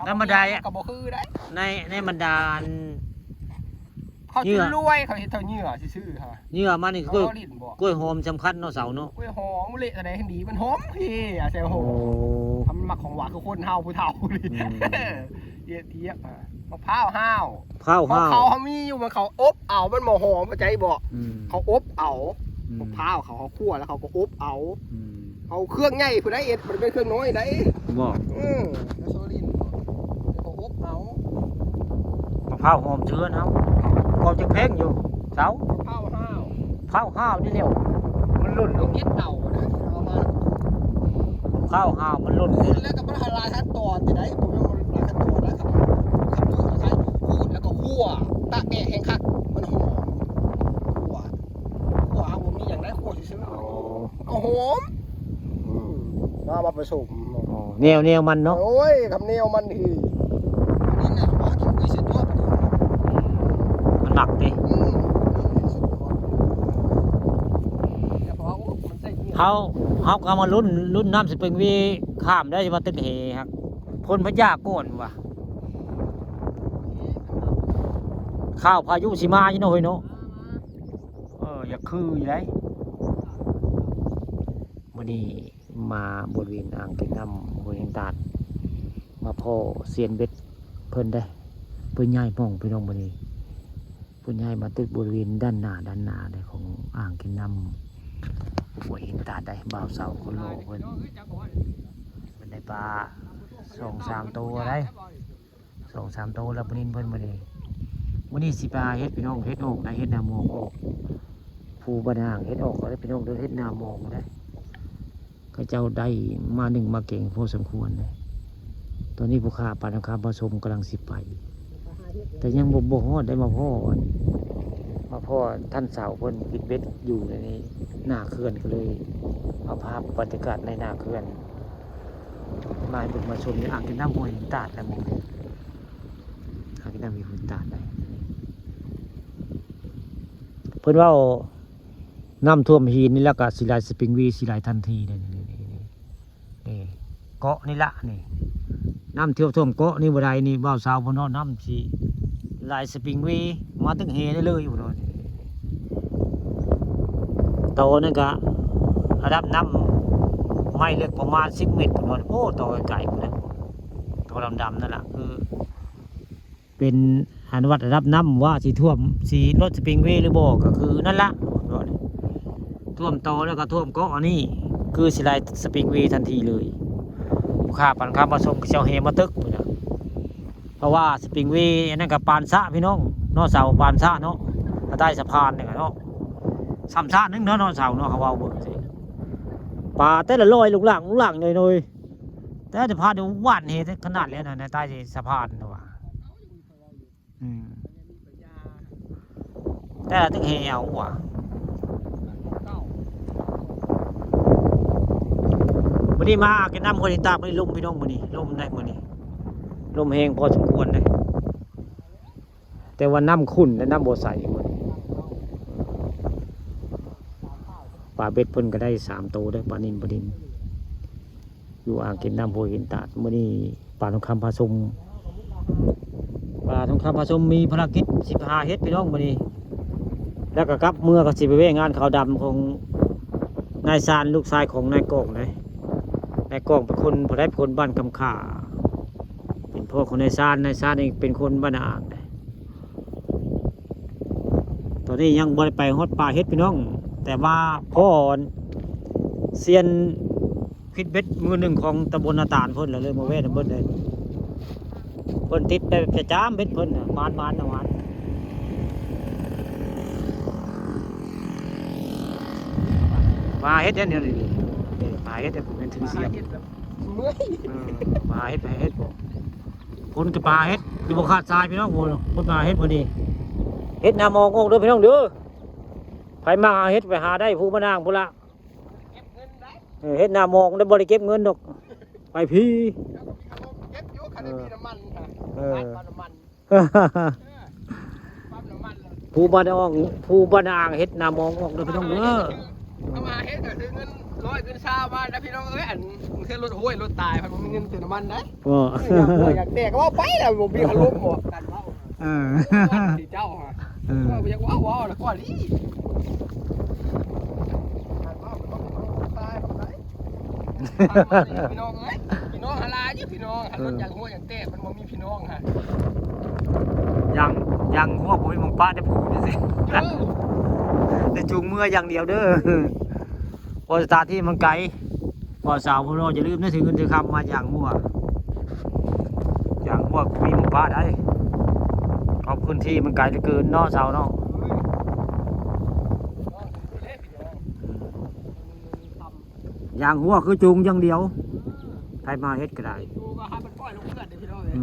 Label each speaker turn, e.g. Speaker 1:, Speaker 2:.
Speaker 1: ธรรมดา
Speaker 2: ก็บ่คือได้
Speaker 1: ในบรรดา
Speaker 2: เขาจะรวยเขาเห็นเท่าเหยื่อซื่อๆค่ะ
Speaker 1: เหยื่อมันนี่กล้วยหอมสำคัญเนาะเสาเนาะ
Speaker 2: กล้วยหอมเละอะไรให้ดีมันหอมพี่เซลโหทำมักของหวานคือคนเฮาผู้เฒ่าเลยเทียบมะพร้าวห้าวเขามีอยู่มันเขาอบเอามันหมอหอมเข้าใจบ่เขาอบเอามะพร้าวเขาคั่วแล้วเขาก็อบเอาเอาเครื่องใหญ่ผู้ใดเอ็ดมันเป็นเครื่องน้อยได้
Speaker 1: บ่
Speaker 2: แล้วโซลินเขาอบเอา
Speaker 1: มะพร้าวหอมเชื้อเอาก็จะแพงอยู่เสามะ
Speaker 2: พร้าว
Speaker 1: ห้าวนี่เร็วมันรุ่น
Speaker 2: ต้องเอ็ดเอาเอามา
Speaker 1: ข้าวห้าวมันรุ่น
Speaker 2: แล้วก็มันหลายขั้นตอนได้ผมยังมันหลายขั้นตอนนะครับขับดูใช้ขูดแล้วก็คั่วตากแดดแห้งคักมันหอมคั่วเอาผมมีอย่างได้คั่วซื้อก็หอมมาผสม
Speaker 1: แนวมันเนาะ
Speaker 2: โอ้ยคำแนวมันดีนี่ไงว่ากินกุยเสร็จตัว
Speaker 1: มันหนักดิเขาก็มารุ่นน้ำสปริงวีข้ามได้มาตึกเฮครับพ้นพญาโกนว่ะข้าวพายุสิมาอยู่เนาะเฮ้ยเนาะอย่าคืออยู่ได้วันนี้มาบริเวณอ่างเก็บน้ำห้วยตาดมาพ่อเซียนเบ็ดเพิ่นได้เพิ่นย้ายม่องไปน้องวันนี้เพิ่นย้ายมาตึกบริเวณด้านหน้าได้ของอ่างเก็บน้ำหัวหินตาได้บ่าวเสาคนโลเพิ่นได้ปลา2-3 ตัวได้2-3 ตัวแล้วปนินเพิ่นมาเลยวันนี้สิปลาเฮ็ดพี่น้องเฮ็ดออกได้เฮ็ดนาโมงออกผู้บ้านห่างเฮ็ดออกก็ได้พี่น้องเดินเฮ็ดนาโมงได้ก็เจ้าได้มาหนึ่งมาเก่งพอสมควรเลยตอนนี้ผู้ค้าปลาน้ำค้าผสมกำลังสิไปแต่ยังบ่ฮอดได้มาพ่อท่านสาวเพิ่นปิดเบ็ดอยู่ในนี้หน้าเขื่อนก็เลยเอาภาพบรรยากาศในหน้าเขื่อนมาให้เพิ่นมาชมในอ่างเก็บน้ำห้วยตาดแล้วมึงอ่างเก็บน้ำห้วยตาดได้เพิ่นว่าน้ำท่วมหินนี่แล้วก็สิไหลสปริงวีสิไหลทันทีนี่เกาะนี่ละนี่น้ำท่วมเกาะนี่บ่ได้นี่บ่าวสาวบ่เนาะน้ำสิไหลสปริงวีมาตึงเฮได้เลยอยู่เนาะโตนั่นก็ระดับน้ำไม่เล็กประมาณ10 เมตรพุ่นโอ้โตไกลพุ่นนะโตดำๆนั่นล่ะคือเป็นอนุวัตระดับน้ำว่าสิท่วมสิลดสปริงวีหรือบ่ก็คือนั่นล่ะท่วมโตแล้วก็ท่วมเกาะอันนี้คือสิไหลสปริงวีทันทีเลยลูกค้าปั่นข้ามผสมเจ้าเฮมาตึกนะเพราะว่าสปริงวีนั่นกับปานซะพี่น้องนอกเสาปานซะเนาะใต้สะพานเนี่ยเนาะซ้ำซะนึงเนาะนอกเสาเนาะเขาเอาเบิ่งสิปลาแต่ละลอยลูกหลังหน่อยแต่สะพานเดี๋ยวหวานเฮขนาดเลยนะในใต้สะพานนะว่าแต่ละตึกเฮเอาว่ะวันนี้มาเก็บน้ำคนตาไปลมพี่น้องวันนี้ลมได้วันนี้ลมแห้งพอสมควรเลยแต่ว่าน้ำขุ่นและน้ำบัวใสวันนี้ปลาเบ็ดเพิ่นก็ได้3 ตัวได้ปลานิลอยู่อ่างเก็บน้ำห้วยหินตาดวันนี้ปลาทองคำผสมมีภารกิจ15 เฮ็ดพี่น้องวันนี้แล้วก็กลับเมื่อก็สิไปเว้งานขาวดำของนายซานลูกชายของนายกองเลยนายกองเป็นคนพอได้เป็นคนบ้านกำข่าเป็นพ่อของนายซานเองเป็นคนบ้านอ่างตอนนี้ยังบ่ได้ไปฮอดป่าเฮ็ดพี่น้องแต่ว่าพ่อเซียนคิดเบ็ดมือหนึ่งของตำบลนาตาลเพิ่นเลยมาแวะเพิ่นเลยเพิ่นติดไปประจำเบ็ดเพิ่นมานปลาเฮ็ดเนี่ยปลาเฮ็ดเป็นถึงเสียบปลาเฮ็ดคนกับปลาเฮ็ดอยู่บนขาดทรายพี่น้องคนปลาเฮ็ดพอดีเฮ็ดนามองเด้อพี่น้องเด้อใครมาเฮ็ดไปหาได้ผู้มานางผู้ละเฮ็ดนามองได้บริเก็บเงินดอกไปพี่
Speaker 2: เก็บอยู่คันมีน้ำมันค่ะน้ำมันผู้บ้านอ่างเฮ็ดนามองออกเด้อพี่น้องเด้อเอามาเฮ็ดก็ซื้อเงิน ร้อยขึ้นชาบ้านนะพี่น้องเอ้ยอันเส้นรถห้วยรถตายพันมันมีเงินเติมน้ำมันได้
Speaker 1: ก็
Speaker 2: อยากแตกก็ว่าไปแล้วผมมีอารมณ์หมดกันว่า สีเจ้าฮะว่าอยากว้าวแล้วก่อนนี่ตายแบบไหนพี่น้องเอ้ยพี่น้องฮาลาเนี่ยพี่น้องรถอย่างหัวอย่างเตะมันบ่มีพี่น้องฮะ
Speaker 1: ยังหัวผมมีมึงป้าจะพูดสิแต่จูงมืออย่างเดียวเด้อพอสตาร์ทที่มันไกลพอสาวพวกเราจะลืมนึกถึงเงินถึงคำมาอย่างหัวมีมึงป้าได้ขอบคุณที่มันไกลเหลือเกินเนาะสาวเนาะอย่างหัวคือจูงอย่างเดียวใครมาเฮ็ดก็ได้
Speaker 2: จูก็ให้มันปล่อยลงเลือดเดี๋ยวพี่น้องเลย